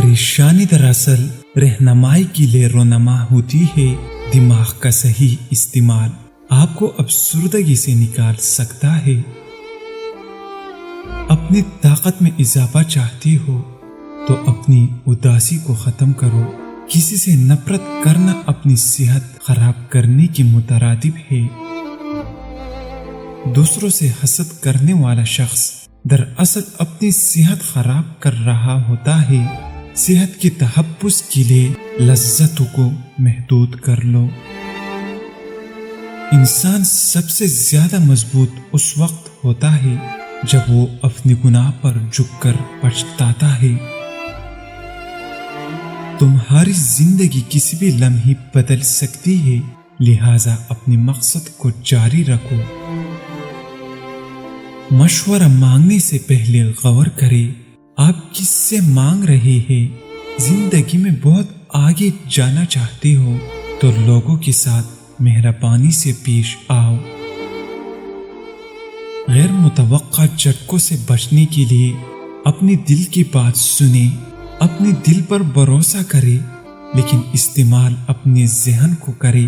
پریشانی دراصل رہنمائی کے لیے رونما ہوتی ہے۔ دماغ کا صحیح استعمال آپ کو افسردگی سے نکال سکتا ہے۔ اپنی طاقت میں اضافہ چاہتے ہو تو اپنی اداسی کو ختم کرو۔ کسی سے نفرت کرنا اپنی صحت خراب کرنے کے مترادف ہے۔ دوسروں سے حسد کرنے والا شخص دراصل اپنی صحت خراب کر رہا ہوتا ہے۔ صحت کے تحفظ کے لیے لذتوں کو محدود کر لو۔ انسان سب سے زیادہ مضبوط اس وقت ہوتا ہے جب وہ اپنے گناہ پر جھک کر پچھتاتا ہے۔ تمہاری زندگی کسی بھی لمحے بدل سکتی ہے، لہٰذا اپنے مقصد کو جاری رکھو۔ مشورہ مانگنے سے پہلے غور کریں آپ کس سے مانگ رہے ہیں۔ زندگی میں بہت آگے جانا چاہتے ہو تو لوگوں کے ساتھ مہربانی سے پیش آؤ۔ غیر متوقع جھٹکوں سے بچنے کے لیے اپنے دل کی بات سنیں۔ اپنے دل پر بھروسہ کرے لیکن استعمال اپنے ذہن کو کرے۔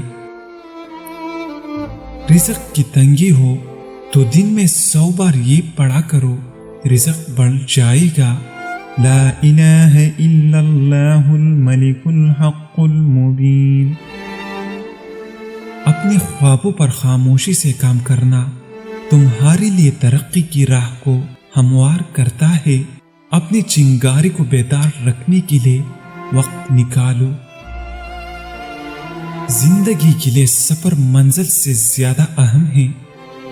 رزق کی تنگی ہو تو دن میں 100 بار یہ پڑھا کرو، رزق بڑھ جائے گا۔ لا الہ الا اللہ الملک الحق المبین۔ اپنے خوابوں پر خاموشی سے کام کرنا تمہارے لیے ترقی کی راہ کو ہموار کرتا ہے۔ اپنی چنگاری کو بیدار رکھنے کے لیے وقت نکالو۔ زندگی کے لیے سفر منزل سے زیادہ اہم ہے۔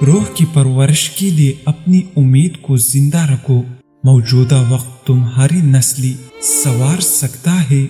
روح کی پرورش کے لیے اپنی امید کو زندہ رکھو۔ موجودہ وقت تمہاری نسلی سنوار سکتا ہے۔